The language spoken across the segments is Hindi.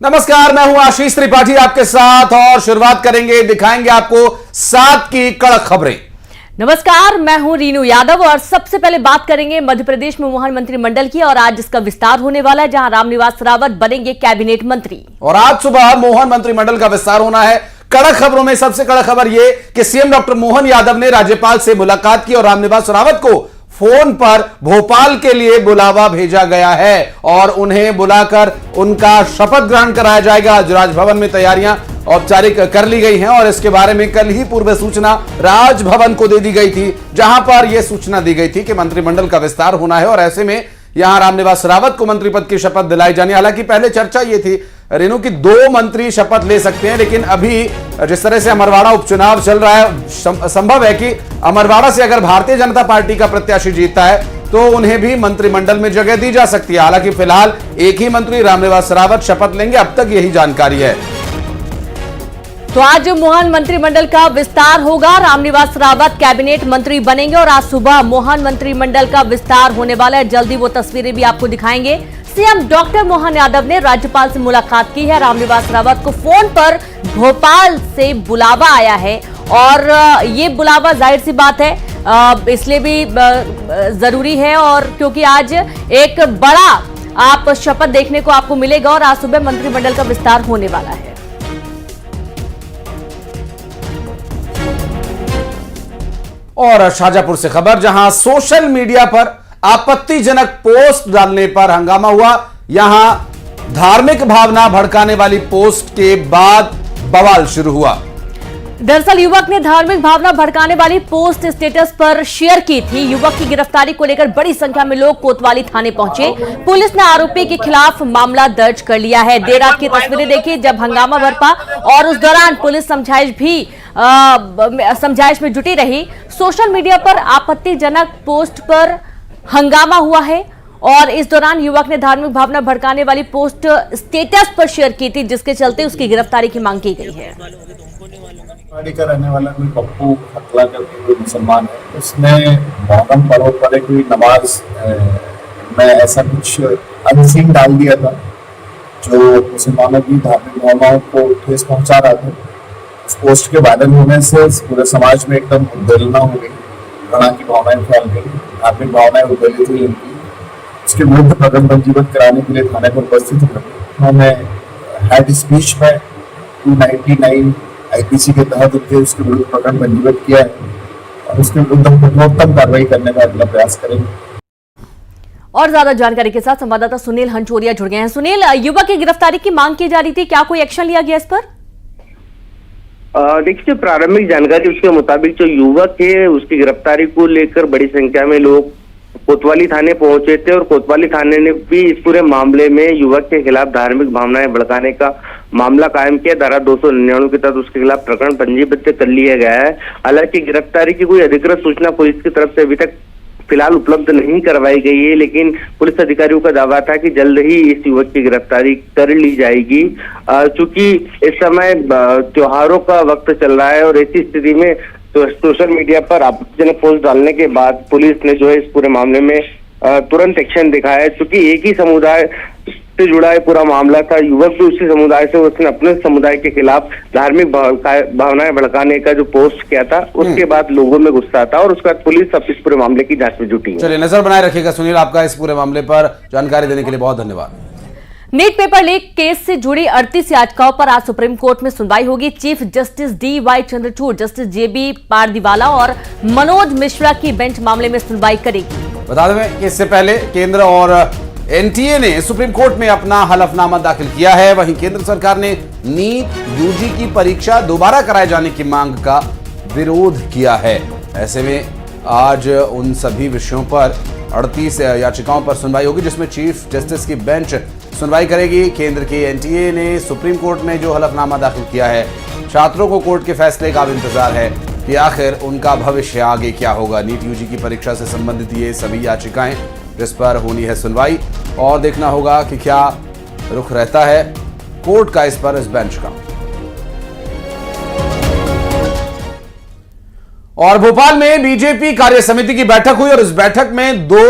नमस्कार, मैं हूं आशीष त्रिपाठी आपके साथ और शुरुआत करेंगे, दिखाएंगे आपको 7 की कड़क खबरें। नमस्कार, मैं हूं रीनू यादव और सबसे पहले बात करेंगे मध्य प्रदेश में मोहन मंत्रिमंडल की और आज इसका विस्तार होने वाला है, जहां रामनिवास रावत बनेंगे कैबिनेट मंत्री। और आज सुबह मोहन मंत्रिमंडल का विस्तार होना है। कड़क खबरों में सबसे कड़क खबर यह कि सीएम डॉक्टर मोहन यादव ने राज्यपाल से मुलाकात की और रामनिवास रावत को फोन पर भोपाल के लिए बुलावा भेजा गया है और उन्हें बुलाकर उनका शपथ ग्रहण कराया जाएगा। आज राजभवन में तैयारियां औपचारिक कर ली गई हैं और इसके बारे में कल ही पूर्व सूचना राजभवन को दे दी गई थी, जहां पर यह सूचना दी गई थी कि मंत्रिमंडल का विस्तार होना है और ऐसे में यहां रामनिवास रावत को मंत्री पद की शपथ दिलाई जानी। हालांकि पहले चर्चा यह थी रेणु की 2 मंत्री शपथ ले सकते हैं, लेकिन अभी जिस तरह से अमरवाड़ा उपचुनाव चल रहा है, संभव है कि अमरवाड़ा से अगर भारतीय जनता पार्टी का प्रत्याशी जीतता है तो उन्हें भी मंत्रिमंडल में जगह दी जा सकती है। हालांकि फिलहाल एक ही मंत्री रामनिवास रावत शपथ लेंगे, अब तक यही जानकारी है। तो आज मोहन मंत्रिमंडल का विस्तार होगा, रामनिवास रावत कैबिनेट मंत्री बनेंगे और आज सुबह मोहन मंत्रिमंडल का विस्तार होने वाला है। जल्दी वो तस्वीरें भी आपको दिखाएंगे। सीएम डॉक्टर मोहन यादव ने राज्यपाल से मुलाकात की है। रामनिवास रावत को फोन पर भोपाल से बुलावा आया है और ये बुलावा जाहिर सी बात है इसलिए भी जरूरी है और क्योंकि आज एक बड़ा आप शपथ देखने को आपको मिलेगा और आज सुबह मंत्रिमंडल का विस्तार होने वाला है। और शाजापुर से खबर, जहां सोशल मीडिया पर आपत्तिजनक पोस्ट डालने पर हंगामा हुआ। यहां धार्मिक भावना भड़काने वाली पोस्ट के बाद बवाल शुरू हुआ। दरअसल युवक ने धार्मिक भावना भड़काने वाली पोस्ट स्टेटस पर शेयर की थी। युवक की गिरफ्तारी को लेकर बड़ी संख्या में लोग कोतवाली थाने पहुंचे। पुलिस ने आरोपी के खिलाफ मामला दर्ज कर लिया है। देर रात की तस्वीरें देखिए जब हंगामा बरपा और उस दौरान पुलिस समझाइश में जुटी रही। सोशल मीडिया पर आपत्तिजनक पोस्ट पर हंगामा हुआ है और इस दौरान युवक ने धार्मिक भावना भड़काने वाली पोस्ट स्टेटस पर शेयर की थी, जिसके चलते उसकी गिरफ्तारी की मांग की गई है। का रहने वाला कोई पप्पू खतला करके कोई मुसलमान है, उसने मोहर्रम पर्व पर कोई नमाज में ऐसा कुछ अनसीन डाल दिया था जो मुसलमानों की धार्मिक भावनाओं को ठेस पहुंचा रहा था। उस पोस्ट के वायरल होने से पूरे समाज में एकदम उद्वेलना हो गई, घृणा की भावनाएं फैल गई, धार्मिक भावनाएं उद्वेलित हुई उनकी। उसके विरुद्ध प्रकरण पंजीबद्ध कराने के लिए थाने पर उपस्थित हुए। उन्होंने हेड स्पीच में 299 आईपीसी के तहत उसके विरुद्ध प्रकरण पंजीबद्ध किया है और उसके विरुद्ध कठोरतम कार्रवाई करने का अगला प्रयास करेंगे। और ज्यादा जानकारी के साथ संवाददाता सुनील हंचोरिया जुड़ गए हैं। सुनील, युवक की गिरफ्तारी की मांग की जा रही थी, क्या कोई एक्शन लिया गया इस पर? देखिए, प्रारंभिक जानकारी उसके मुताबिक जो युवक है उसकी गिरफ्तारी को लेकर बड़ी संख्या में लोग कोतवाली थाने पहुंचे थे और कोतवाली थाने ने भी इस पूरे मामले में युवक के खिलाफ धार्मिक भावनाएं भड़काने का मामला कायम किया। धारा 299 के तहत उसके खिलाफ प्रकरण पंजीबद्ध कर लिया गया है। हालांकि गिरफ्तारी की कोई अधिकृत सूचना पुलिस की तरफ से अभी तक फिलहाल उपलब्ध नहीं करवाई गई है, लेकिन पुलिस अधिकारियों का दावा था कि जल्द ही इस युवक की गिरफ्तारी कर ली जाएगी। चूंकि इस समय त्योहारों का वक्त चल रहा है और ऐसी स्थिति में तो सोशल मीडिया पर आपत्तिजनक पोस्ट डालने के बाद पुलिस ने जो है इस पूरे मामले में तुरंत एक्शन दिखाया है। चूंकि एक ही समुदाय से जुड़ा है पूरा मामला था, युवक भी उसी समुदाय से, उसने अपने समुदाय के खिलाफ धार्मिक भावनाएं भड़काने का जो पोस्ट किया था, उसके बाद लोगों में गुस्सा था और उसके बाद पुलिस अब इस पूरे मामले की जांच में जुटी है। चलिए, नजर बनाए रखिएगा सुनील, आपका इस पूरे मामले पर जानकारी देने के लिए बहुत धन्यवाद। नीट पेपर लीक केस से जुड़ी 38 याचिकाओं पर आज सुप्रीम कोर्ट में सुनवाई होगी। Chief justice DY Chandrachud, justice JB Pardiwala और मनोज मिश्रा की बेंच मामले में सुनवाई करेगी। बता दें कि इससे पहले केंद्र और NTA ने सुप्रीम कोर्ट में अपना हलफनामा दाखिल किया है। वहीं केंद्र सरकार ने नीट UG की परीक्षा दोबारा कराए जाने की मांग का विरोध किया है। ऐसे में आज उन सभी विषयों पर 38 याचिकाओं पर सुनवाई होगी, जिसमें चीफ जस्टिस की बेंच सुनवाई करेगी। केंद्र की NTA ने सुप्रीम कोर्ट में जो हलफनामा दाखिल किया है, छात्रों को कोर्ट के फैसले का इंतजार है कि आखिर उनका भविष्य आगे क्या होगा। नीट UG की परीक्षा से संबंधित ये सभी याचिकाएं जिस पर होनी है सुनवाई और देखना होगा कि क्या रुख रहता है कोर्ट का इस पर, इस बेंच का। और भोपाल में बीजेपी कार्य समिति की बैठक हुई और इस बैठक में 2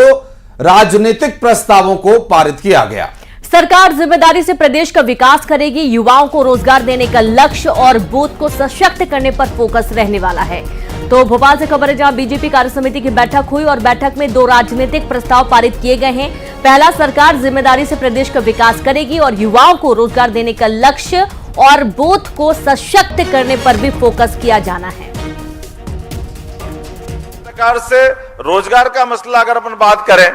राजनीतिक प्रस्तावों को पारित किया गया। सरकार जिम्मेदारी से प्रदेश का विकास करेगी, युवाओं को रोजगार देने का लक्ष्य और बूथ को सशक्त करने पर फोकस रहने वाला है। तो भोपाल से खबर है, जहां बीजेपी कार्यसमिति की बैठक हुई और बैठक में 2 राजनीतिक प्रस्ताव पारित किए गए हैं। पहला, सरकार जिम्मेदारी से प्रदेश का विकास करेगी और युवाओं को रोजगार देने का लक्ष्य और बूथ को सशक्त करने पर भी फोकस किया जाना है। सरकार से रोजगार का मसला अगर अपन बात करें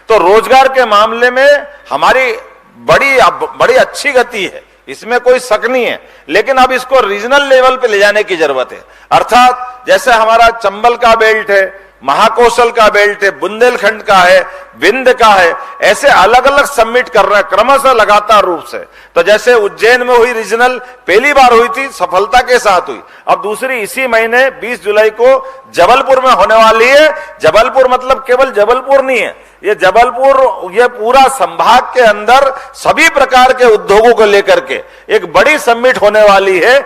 तो रोजगार के मामले में हमारी बड़ी अच्छी गति है, इसमें कोई शक नहीं है, लेकिन अब इसको रीजनल लेवल पे ले जाने की जरूरत है। अर्थात जैसे हमारा चंबल का बेल्ट है, महाकौशल का बेल्ट है, बुंदेलखंड का है, विंध्य का है, ऐसे अलग अलग सबमिट कर रहे हैं क्रमशः लगातार रूप से। तो जैसे उज्जैन में हुई रीजनल, पहली बार हुई थी, सफलता के साथ हुई। अब दूसरी इसी महीने 20 जुलाई को जबलपुर में होने वाली है। जबलपुर मतलब केवल जबलपुर नहीं है, ये जबलपुर, ये पूरा संभाग के अंदर सभी प्रकार के उद्योगों को लेकर के एक बड़ी समिट होने वाली है।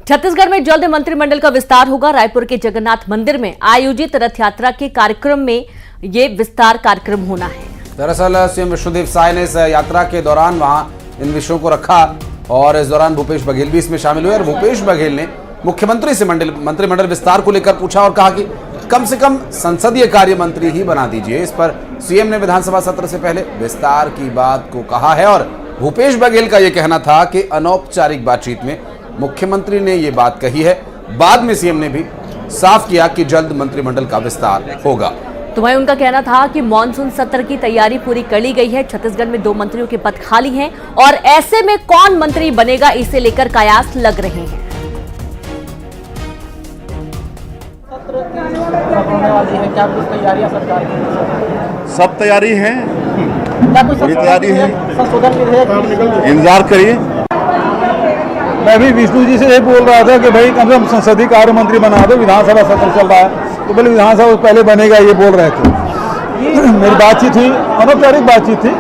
छत्तीसगढ़ में जल्द मंत्रिमंडल का विस्तार होगा। रायपुर के जगन्नाथ मंदिर में आयोजित रथ यात्रा के कार्यक्रम में ये विस्तार कार्यक्रम होना है। दरअसल सीएम विष्णुदेव साय ने इस यात्रा के दौरान वहां इन विषयों को रखा और इस दौरान भूपेश बघेल भी इसमें शामिल हुए और भूपेश बघेल ने मुख्यमंत्री से मंत्रिमंडल विस्तार को लेकर पूछा और कहा कि कम से कम संसदीय कार्य मंत्री ही बना दीजिए। इस पर सीएम ने विधानसभा सत्र से पहले विस्तार की बात को कहा है और भूपेश बघेल का यह कहना था कि अनौपचारिक बातचीत में मुख्यमंत्री ने यह बात कही है। बाद में सीएम ने भी साफ किया कि जल्द मंत्रिमंडल का विस्तार होगा। तो वहीं उनका कहना था कि मानसून सत्र की तैयारी पूरी कर ली गई है। छत्तीसगढ़ में 2 मंत्रियों के पद खाली हैं और ऐसे में कौन मंत्री बनेगा, इसे लेकर कयास लग रहे हैं। क्या कुछ तैयारियां सरकार की? सब तैयारी है, क्या कुछ पूरी तैयारी है, संशोधन विधेयक इंतजार करिए। मैं भी विष्णु जी से ये बोल रहा था कि भाई कम से कम संसदीय कार्य मंत्री बना दो, विधानसभा सत्र चल रहा है तो बोले विधानसभा पहले बनेगा, ये बोल रहे थे। मेरी बातचीत हुई, अनौपचारिक बातचीत थी,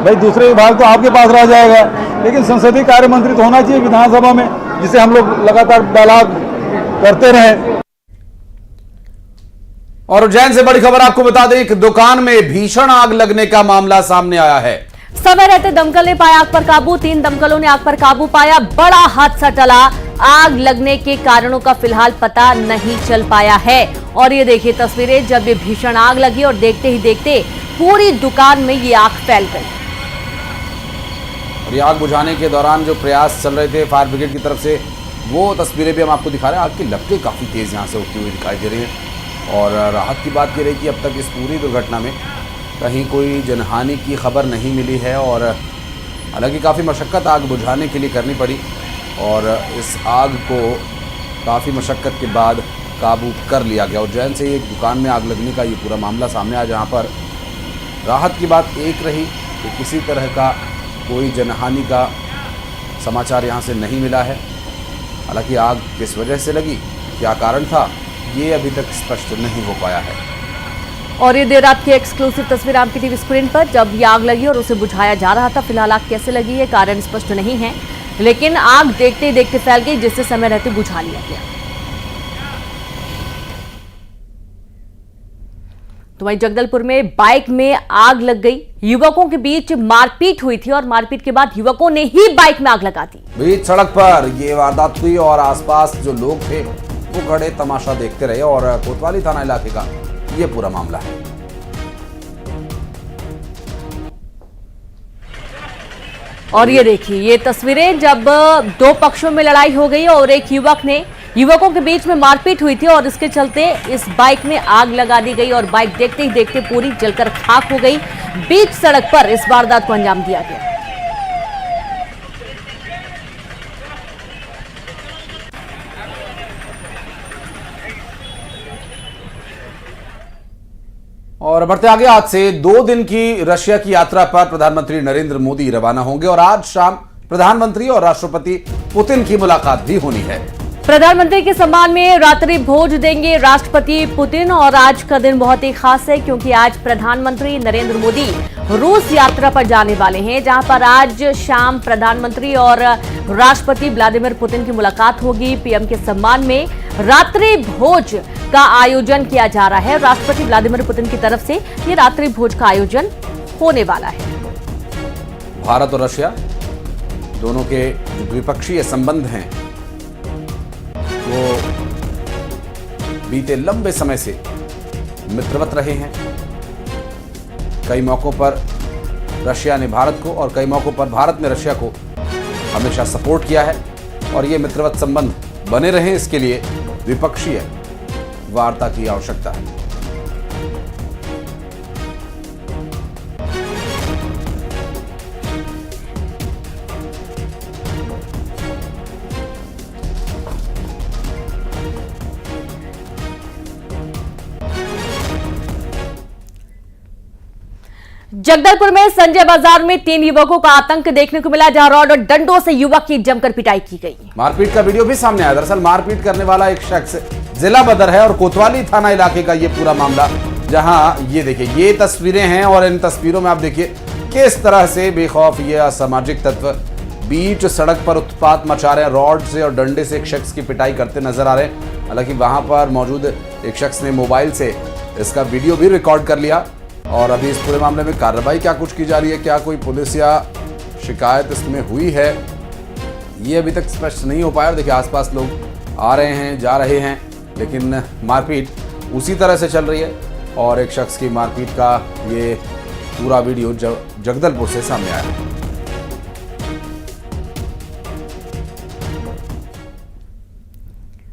भाई दूसरे विभाग तो आपके पास रह जाएगा, लेकिन संसदीय कार्य मंत्री तो होना चाहिए विधानसभा में, जिसे हम लोग लगातार डायलॉग करते रहे। और उज्जैन से बड़ी खबर आपको बता दें, एक दुकान में भीषण आग लगने का मामला सामने आया है। समय रहते दमकल ने पाया आग पर काबू। 3 दमकलों ने आग पर काबू पाया। बड़ा हादसा टला। आग लगने के कारणों का फिलहाल पता नहीं चल पाया है। और ये देखिए तस्वीरें, जब ये भीषण आग लगी और देखते ही देखते पूरी दुकान में ये आग फैल गई। और ये आग बुझाने के दौरान जो प्रयास चल रहे थे फायर ब्रिगेड की तरफ से, वो तस्वीरें भी हम आपको दिखा रहे हैं। आग की लपटें काफी तेज यहाँ से उठती हुई दिखाई दे रही हैं। और राहत की बात यह रही कि अब तक इस पूरी दुर्घटना में कहीं कोई जनहानि की खबर नहीं मिली है। और हालांकि काफ़ी मशक्क़त आग बुझाने के लिए करनी पड़ी और इस आग को काफ़ी मशक्क़त के बाद काबू कर लिया गया। उज्जैन से एक दुकान में आग लगने का ये पूरा मामला सामने आया, जहाँ पर राहत की बात एक रही कि किसी तरह का कोई जनहानि का समाचार यहाँ से नहीं मिला है। हालांकि आग किस वजह से लगी, क्या कारण था, ये अभी तक स्पष्ट नहीं हो पाया है। और ये देर रात की एक्सक्लूसिव तस्वीर आपकी टीवी स्क्रीन पर, जब ये आग लगी और उसे बुझाया जा रहा था। फिलहाल आग कैसे लगी है कारण स्पष्ट नहीं है, लेकिन आग देखते देखते फैल गई, जिससे समय रहते बुझा लिया गया। तो वहीं जगदलपुर में बाइक में आग लग गई। युवकों के बीच मारपीट हुई थी और मारपीट के बाद युवकों ने ही बाइक में आग लगा दी। बीच सड़क पर ये वारदात हुई और आसपास जो लोग थे वो खड़े तमाशा देखते रहे। और कोतवाली थाना इलाके का ये पूरा मामला है। और ये देखिए ये तस्वीरें, जब 2 पक्षों में लड़ाई हो गई और एक युवकों के बीच में मारपीट हुई थी और इसके चलते इस बाइक में आग लगा दी गई और बाइक देखते ही देखते पूरी जलकर खाक हो गई। बीच सड़क पर इस वारदात को अंजाम दिया गया। और बढ़ते आगे, आज से 2 दिन की रशिया की यात्रा पर प्रधानमंत्री नरेंद्र मोदी रवाना होंगे और आज शाम प्रधानमंत्री और राष्ट्रपति पुतिन की मुलाकात भी होनी है। प्रधानमंत्री के सम्मान में रात्रि भोज देंगे राष्ट्रपति पुतिन। और आज का दिन बहुत ही खास है क्योंकि आज प्रधानमंत्री नरेंद्र मोदी रूस यात्रा पर जाने वाले हैं, जहां पर आज शाम प्रधानमंत्री और राष्ट्रपति व्लादिमीर पुतिन की मुलाकात होगी। पीएम के सम्मान में रात्रि भोज का आयोजन किया जा रहा है। राष्ट्रपति व्लादिमीर पुतिन की तरफ से ये रात्रि भोज का आयोजन होने वाला है। भारत और रशिया दोनों के जो द्विपक्षीय संबंध हैं वो बीते लंबे समय से मित्रवत रहे हैं। कई मौकों पर रशिया ने भारत को और कई मौकों पर भारत ने रशिया को हमेशा सपोर्ट किया है और ये मित्रवत संबंध बने रहें इसके लिए द्विपक्षीय वार्ता की आवश्यकता है। जगदलपुर में संजय बाजार में 3 युवकों का आतंक देखने को मिला, जहां रॉड और डंडों से युवक की जमकर पिटाई की गई। मारपीट का वीडियो भी सामने आया। दरअसल मारपीट करने वाला एक शख्स जिला बदर है और कोतवाली थाना इलाके का ये पूरा मामला, जहां ये देखिए ये तस्वीरें हैं और इन तस्वीरों में आप देखिए किस तरह से बेखौफ ये असामाजिक तत्व बीच सड़क पर उत्पात मचा रहे हैं। रॉड से और डंडे से एक शख्स की पिटाई करते नजर आ रहे हैं। हालांकि वहां पर मौजूद एक शख्स ने मोबाइल से इसका वीडियो भी रिकॉर्ड कर लिया और अभी इस पूरे मामले में कार्रवाई क्या कुछ की जा रही है, क्या कोई पुलिस या शिकायत इसमें हुई है, ये अभी तक स्पष्ट नहीं हो पाया। और देखिए आसपास लोग आ रहे हैं जा रहे हैं, लेकिन मारपीट उसी तरह से चल रही है और एक शख्स की मारपीट का ये पूरा वीडियो जगदलपुर से सामने आया है।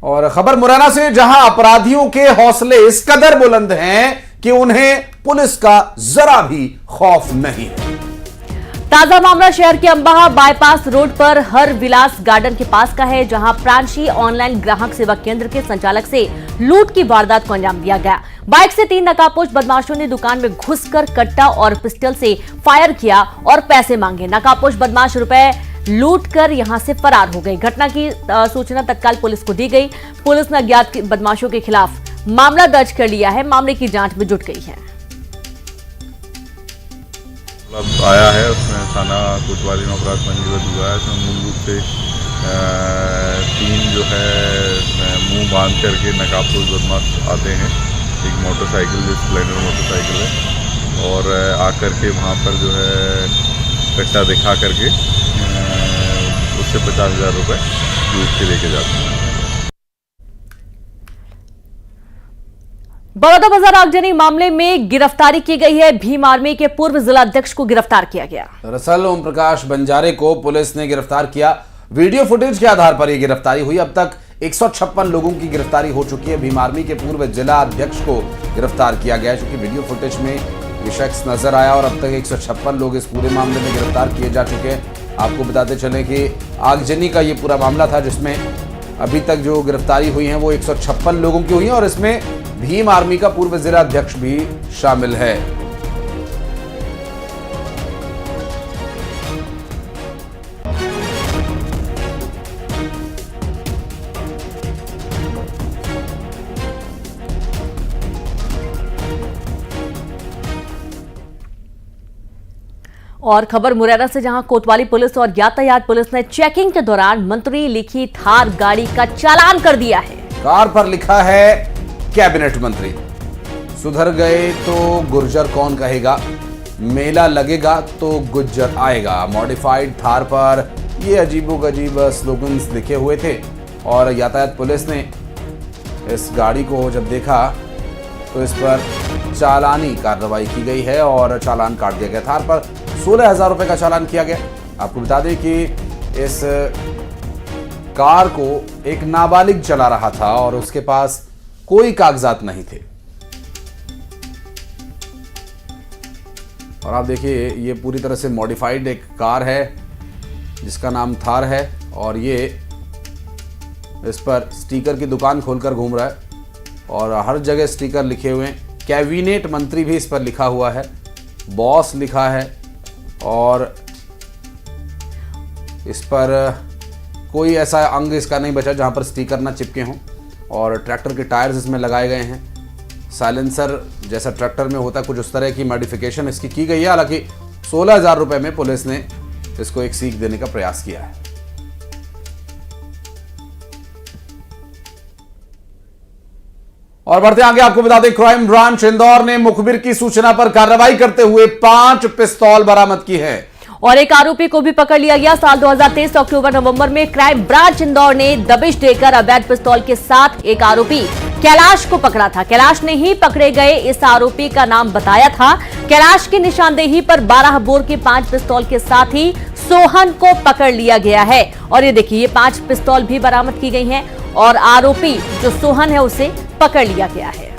और खबर मुरैना से, जहां अपराधियों के हौसले इस कदर बुलंद हैं कि उन्हें पुलिस का जरा भी खौफ नहीं है। ताजा मामला शहर के अंबाहा बाईपास रोड पर हर विलास गार्डन के पास का है, जहां प्रांशी ऑनलाइन ग्राहक सेवा केंद्र के संचालक से लूट की वारदात को अंजाम दिया गया। बाइक से 3 नकाबपोश बदमाशों ने दुकान में घुसकर कट्टा और पिस्टल से फायर किया और पैसे मांगे। नकाबपोश बदमाश रुपए लूट कर यहां से फरार हो गए। घटना की सूचना तत्काल पुलिस को दी गई। पुलिस ने अज्ञात बदमाशों के खिलाफ मामला दर्ज कर लिया है, मामले की जांच में जुट गई है। आया है उसमें थाना कोतवाली में अपराध पंजीबद्ध हुआ है। इसमें मूल रूप से 3 जो है मुंह बांध करके नकाबपोश बदमाश आते हैं। एक मोटरसाइकिल जो स्प्लेंडर मोटरसाइकिल है और आकर के वहाँ पर जो है कट्टा दिखा करके उससे 50,000 रुपये लूट के लेके जाते हैं। बड़ौदा बाजार आगजनी मामले में गिरफ्तारी की गई है। भीम आर्मी के पूर्व जिला अध्यक्ष को गिरफ्तार किया गया। दरअसल ओम प्रकाश बंजारे को पुलिस ने गिरफ्तार किया। वीडियो फुटेज के आधार पर यह गिरफ्तारी हुई। अब तक 156 लोगों की गिरफ्तारी हो चुकी है। भीम आर्मी के पूर्व जिला अध्यक्ष को गिरफ्तार किया गया, क्योंकि वीडियो फुटेज में ये शख्स नजर आया और अब तक 156 लोग इस पूरे मामले में गिरफ्तार किए जा चुके हैं। आपको बताते चलें कि आगजनी का ये पूरा मामला था, जिसमें अभी तक जो गिरफ्तारी हुई है वो 156 लोगों की हुई है और इसमें भीम आर्मी का पूर्व जिला अध्यक्ष भी शामिल है। और खबर मुरैना से, जहां कोतवाली पुलिस और यातायात पुलिस ने चेकिंग के दौरान मंत्री लिखी थार गाड़ी का चालान कर दिया है। कार पर लिखा है कैबिनेट मंत्री। सुधर गए तो गुर्जर कौन कहेगा, मेला लगेगा तो गुज्जर आएगा। मॉडिफाइड थार पर ये अजीबोगरीब स्लोगन्स लिखे हुए थे और यातायात पुलिस ने इस गाड़ी को जब देखा तो इस पर चालानी कार्रवाई की गई है और चालान काट दिया गया। थार पर 16,000 रुपए का चालान किया गया। आपको बता दें कि इस कार को एक नाबालिग चला रहा था और उसके पास कोई कागजात नहीं थे। और आप देखिए ये पूरी तरह से मॉडिफाइड एक कार है जिसका नाम थार है और ये इस पर स्टिकर की दुकान खोलकर घूम रहा है और हर जगह स्टिकर लिखे हुए हैं। कैबिनेट मंत्री भी इस पर लिखा हुआ है, बॉस लिखा है और इस पर कोई ऐसा अंग इसका नहीं बचा जहां पर स्टिकर ना चिपके हों। और ट्रैक्टर के टायर्स इसमें लगाए गए हैं। साइलेंसर जैसा ट्रैक्टर में होता है कुछ उस तरह की मॉडिफिकेशन इसकी की गई है। हालांकि 16,000 रुपए में पुलिस ने इसको एक सीख देने का प्रयास किया है। और बढ़ते आगे, आपको बता दें क्राइम ब्रांच इंदौर ने मुखबिर की सूचना पर कार्रवाई करते हुए 5 पिस्तौल बरामद की है और एक आरोपी को भी पकड़ लिया गया। साल 2023 अक्टूबर नवंबर में क्राइम ब्रांच इंदौर ने दबिश देकर अवैध पिस्तौल के साथ एक आरोपी कैलाश को पकड़ा था। कैलाश ने ही पकड़े गए इस आरोपी का नाम बताया था। कैलाश की निशानदेही पर 12 बोर के 5 पिस्तौल के साथ ही सोहन को पकड़ लिया गया है। और ये देखिए, ये 5 पिस्तौल भी बरामद की गई हैं और आरोपी जो सोहन है उसे पकड़ लिया गया है।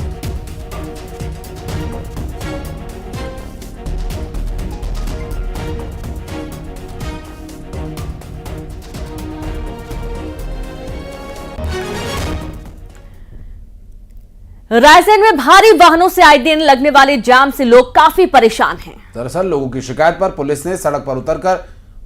रायसेन में भारी वाहनों से आए दिन लगने वाले जाम से लोग काफी परेशान हैं। दरअसल लोगों की शिकायत पर पुलिस ने सड़क पर उतरकर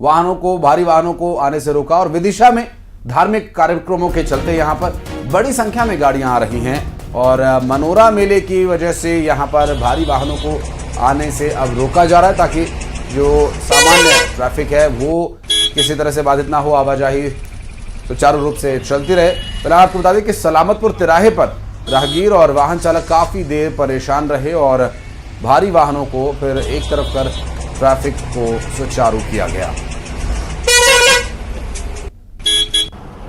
भारी वाहनों को आने से रोका और विदिशा में धार्मिक कार्यक्रमों के चलते यहां पर बड़ी संख्या में गाड़ियां आ रही हैं और मनोरा मेले की वजह से यहां पर भारी वाहनों को आने से अब रोका जा रहा है ताकि जो सामान्य ट्रैफिक है वो किसी तरह से बाधित ना हो, आवाजाही सुचारू रूप से चलती रहे। फिलहाल आपको बता दें कि सलामतपुर तिराहे पर राहगीर और वाहन चालक काफी देर परेशान रहे और भारी वाहनों को फिर एक तरफ कर ट्रैफिक को सुचारू किया गया।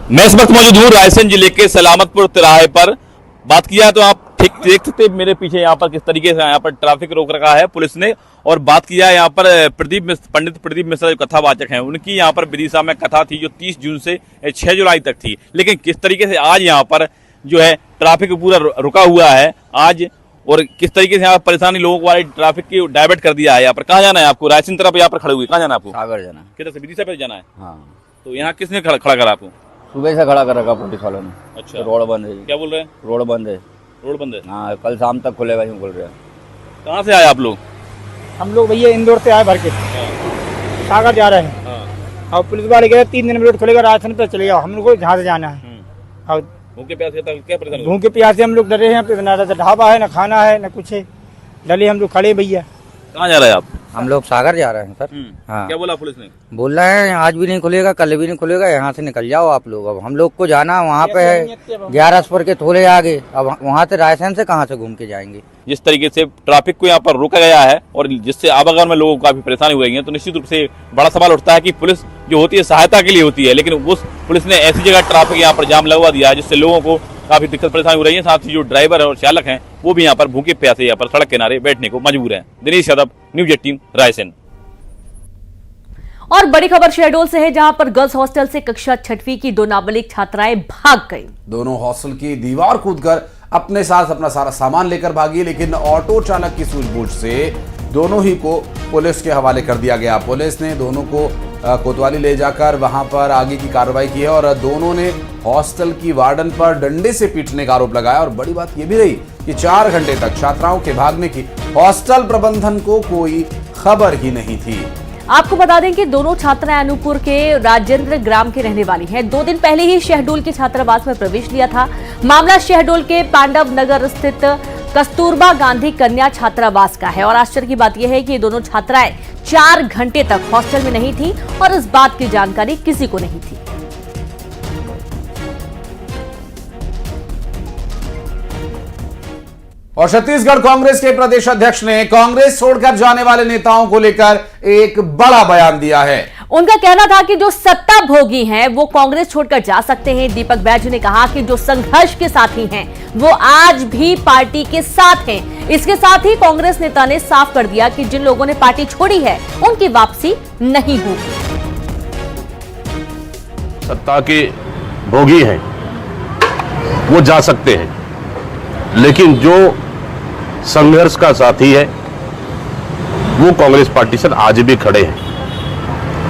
मैं इस वक्त मौजूद हूँ रायसेन जिले के सलामतपुर तिराहे पर। बात किया तो आप ठीक देख सकते मेरे पीछे यहाँ पर किस तरीके से यहाँ पर ट्रैफिक रोक रखा है पुलिस ने। और बात किया यहाँ पर पंडित प्रदीप मिश्रा जो कथावाचक हैं, उनकी यहाँ पर विदिशा में कथा थी जो 30 जून से 6 जुलाई तक थी। लेकिन किस तरीके से आज यहाँ पर जो है ट्रैफिक पूरा रुका हुआ है आज, और किस तरीके से यहाँ परेशानी लोगों को ट्रैफिक की डाइवर्ट कर दिया है। यहाँ पर कहाँ जाना है आपको? रायसेन तरफ यहाँ पर खड़े हुए, कहाँ जाना है आपको? सागर जाना है। किधर से? विदिशा पे जाना है। हाँ। तो यहाँ किसने खड़ा करा आपको? सुबह से खड़ा कर रखा पुलिस वालों ने। अच्छा। रोड बंद है। क्या बोल रहे हैं? रोड बंद है। रोड बंद है? हाँ, कल शाम तक खुलेगा यूँ बोल रहे हैं। कहाँ से आए आप लोग? हम लोग भैया इंदौर से आए भर के, सागर जा रहे हैं। और पुलिस वाले कह रहे 3 दिन में रोड खुलेगा, राशन पे चले जाओ। हम लोग को जहाँ से जाना है। और भूखे प्यासे क्या परेशानी? भूखे प्यासे हम लोग डरे हैं, ना ढाबा है, ना खाना है, ना कुछ है, डले हम लोग खड़े भैया। कहाँ जा रहे हैं आप? हम लोग सागर जा रहे हैं सर। हाँ। क्या बोला पुलिस ने? बोल रहे हैं आज भी नहीं खुलेगा, कल भी नहीं खुलेगा, यहाँ से निकल जाओ आप लोग। अब हम लोग को जाना वहाँ पे है 11 के थोड़े आगे। अब वहाँ से रायसेन से कहाँ से घूम के जाएंगे? जिस तरीके से ट्रैफिक को यहाँ पर रोका गया है और जिससे आवागमन में लोगों को काफी परेशानी हुई है, तो निश्चित रूप से बड़ा सवाल उठता है कि पुलिस जो होती है सहायता के लिए होती है, लेकिन उस पुलिस ने ऐसी जगह ट्रैफिक यहाँ पर जाम लगवा दिया है जिससे लोगों को काफी दिक्कत परेशानी हो रही है। साथ ही जो ड्राइवर और चालक हैं वो भी यहाँ पर भूखे प्यासे यहाँ पर सड़क किनारे बैठने को मजबूर हैं। दिनेश यादव, न्यूज 18 रायसेन। और बड़ी खबर शहडोल से है, जहां पर गर्ल्स हॉस्टल से कक्षा 6वीं की 2 नाबालिग छात्राएं भाग गईं। दोनों हॉस्टल की दीवार कूदकर अपने साथ अपना सारा सामान लेकर भागी, लेकिन ऑटो चालक की सूझबूझ से दोनों ही को पुलिस के हवाले कर दिया गया। पुलिस ने दोनों को कोतवाली ले जाकर वहां पर आगे की कार्रवाई की है और दोनों ने हॉस्टल की वार्डन पर डंडे से पीटने का आरोप लगाया। और बड़ी बात यह भी रही कि 4 घंटे तक छात्राओं के भागने की हॉस्टल प्रबंधन को कोई खबर ही नहीं थी। आपको बता दें कि दोनों छात्राएं अनूपपुर के राजेंद्र ग्राम की रहने वाली हैं। 2 दिन पहले ही शहडोल के छात्रावास में प्रवेश लिया था। मामला शहडोल के पांडव नगर स्थित कस्तूरबा गांधी कन्या छात्रावास का है। और आश्चर्य की बात यह है कि ये दोनों छात्राएं 4 घंटे तक हॉस्टल में नहीं थी और इस बात की जानकारी किसी को नहीं थी। और छत्तीसगढ़ कांग्रेस के प्रदेश अध्यक्ष ने कांग्रेस छोड़कर जाने वाले नेताओं को लेकर एक बड़ा बयान दिया है। उनका कहना था कि जो सत्ता भोगी हैं वो कांग्रेस छोड़कर जा सकते हैं। दीपक बैजू ने कहा कि जो संघर्ष के साथी हैं वो आज भी पार्टी के साथ हैं। इसके साथ ही कांग्रेस नेता ने साफ कर दिया कि जिन लोगों ने पार्टी छोड़ी है उनकी वापसी नहीं होगी। सत्ता के भोगी हैं वो जा सकते हैं, लेकिन जो संघर्ष का साथी है वो कांग्रेस पार्टी से आज भी खड़े हैं।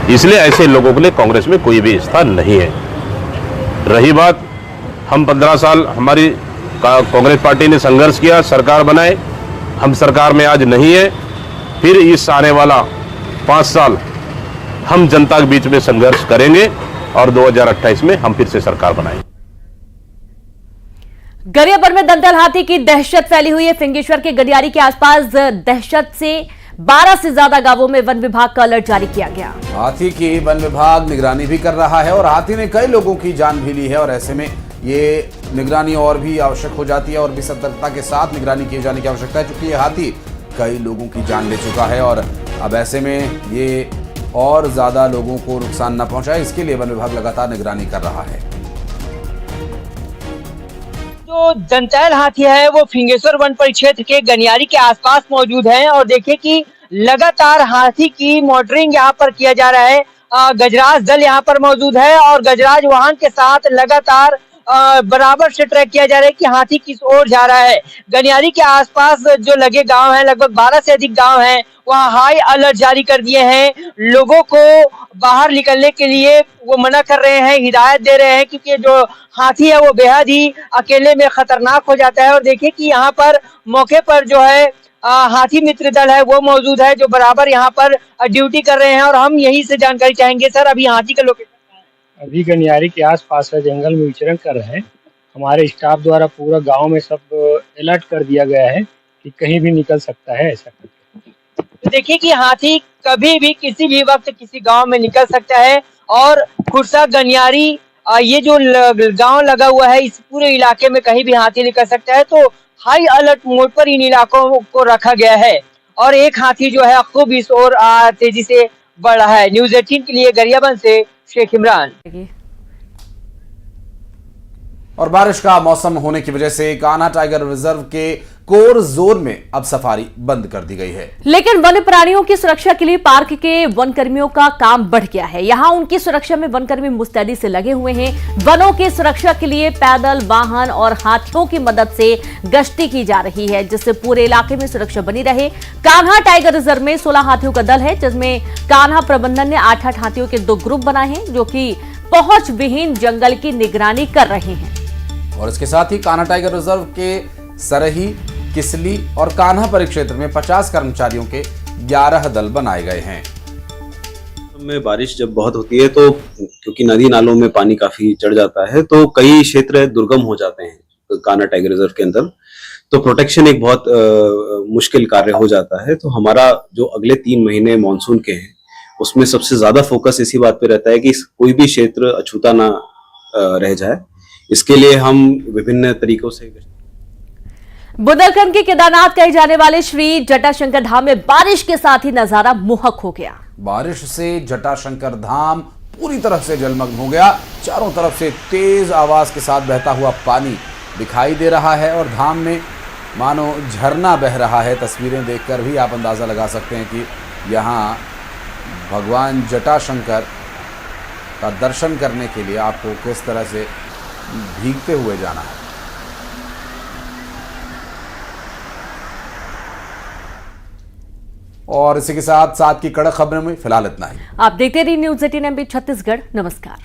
इसलिए ऐसे लोगों के लिए कांग्रेस में कोई भी स्थान नहीं है। रही बात, हम 15 साल हमारी कांग्रेस पार्टी ने संघर्ष किया, सरकार बनाए, हम सरकार में आज नहीं है। फिर इस आने वाला 5 साल हम जनता के बीच में संघर्ष करेंगे और 2028 में हम फिर से सरकार बनाएंगे। गरियाबंद में दंतल हाथी की दहशत फैली हुई है। फिंगेश्वर के गडियारी के आसपास दहशत से 12 से ज्यादा गांवों में वन विभाग का अलर्ट जारी किया गया। हाथी की वन विभाग निगरानी भी कर रहा है और हाथी ने कई लोगों की जान भी ली है और ऐसे में ये निगरानी और भी आवश्यक हो जाती है और भी सतर्कता के साथ निगरानी किए जाने की आवश्यकता है, क्योंकि ये हाथी कई लोगों की जान ले चुका है और अब ऐसे में ये और ज्यादा लोगों को नुकसान न पहुंचाए, इसके लिए वन विभाग लगातार निगरानी कर रहा है। जो दंतैल हाथी है वो फिंगेश्वर वन परिक्षेत्र के गनियारी के आसपास मौजूद है और देखिए कि लगातार हाथी की मॉनिटरिंग यहाँ पर किया जा रहा है। गजराज दल यहाँ पर मौजूद है और गजराज वाहन के साथ लगातार बराबर से ट्रैक किया जा रहा है कि हाथी किस ओर जा रहा है। गनियारी के आसपास जो लगे गांव हैं, लगभग 12 से अधिक गांव हैं, वहां हाई अलर्ट जारी कर दिए हैं। लोगों को बाहर निकलने के लिए वो मना कर रहे हैं, हिदायत दे रहे हैं, क्योंकि जो हाथी है वो बेहद ही अकेले में खतरनाक हो जाता है। और देखिए कि यहाँ पर मौके पर जो है हाथी मित्र दल है वो मौजूद है, जो बराबर यहाँ पर ड्यूटी कर रहे हैं और हम यही से जानकारी चाहेंगे। सर, अभी हाथी का लोकेशन अभी गनियारी के आसपास है, जंगल में विचरण कर रहे हैं। हमारे स्टाफ द्वारा पूरा गांव में सब अलर्ट कर दिया गया है कि कहीं भी निकल सकता है ऐसा करके। तो देखिए कि हाथी कभी भी किसी भी वक्त किसी गांव में निकल सकता है और खुर्सा गनियारी ये जो गांव लगा हुआ है, इस पूरे इलाके में कहीं भी हाथी निकल सकता है। तो हाई अलर्ट मोड पर इन इलाकों को रखा गया है और एक हाथी जो है खूब इस ओर तेजी से बढ़ रहा है। न्यूज़ 18 के लिए गरियाबंद से शेख इमरान। और बारिश का मौसम होने की वजह से कान्हा टाइगर रिजर्व के कोर जोन में अब सफारी बंद कर दी गई है, लेकिन वन्य प्राणियों की सुरक्षा के लिए पार्क के वन कर्मियों का काम बढ़ गया है। यहां उनकी सुरक्षा में वन कर्मी मुस्तैदी से लगे हुए हैं। वनों की सुरक्षा के लिए पैदल वाहन और हाथियों की मदद से गश्ती की जा रही है, जिससे पूरे इलाके में सुरक्षा बनी रहे। कान्हा टाइगर रिजर्व में 16 हाथियों का दल है, जिसमें कान्हा प्रबंधन ने 8-8 हाथियों के 2 ग्रुप बनाए हैं, जो कि पहुंच विहीन जंगल की निगरानी कर रहे हैं। और इसके साथ ही कान्हा टाइगर रिजर्व के सरही, किसली और कान्हा परिक्षेत्र में 50 कर्मचारियों के 11 दल बनाए गए हैं। में बारिश जब बहुत होती है तो क्योंकि नदी नालों में पानी काफी चढ़ जाता है तो कई क्षेत्र दुर्गम हो जाते हैं कान्हा टाइगर रिजर्व के अंदर, तो प्रोटेक्शन एक बहुत मुश्किल कार्य हो जाता है। तो हमारा जो अगले 3 महीने मानसून के हैं उसमें सबसे ज्यादा फोकस इसी बात पे रहता है कि कोई भी क्षेत्र अछूता ना रह जाए। इसके लिए हम विभिन्न तरीकों से बुंदेलखंड के केदारनाथ कहे जाने वाले श्री जटाशंकर धाम में बारिश के साथ ही नजारा मोहक हो गया। बारिश से जटाशंकर धाम पूरी तरह से जलमग्न हो गया। चारों तरफ से तेज आवाज के साथ बहता हुआ पानी दिखाई दे रहा है और धाम में मानो झरना बह रहा है। तस्वीरें देखकर भी आप अंदाजा लगा सकते हैं कि यहाँ भगवान जटाशंकर का दर्शन करने के लिए आपको किस तरह से भीगते हुए जाना है। और इसी के साथ की कड़क खबरों में फिलहाल इतना ही। आप देखते रहिए न्यूज़ 18 MB छत्तीसगढ़। नमस्कार।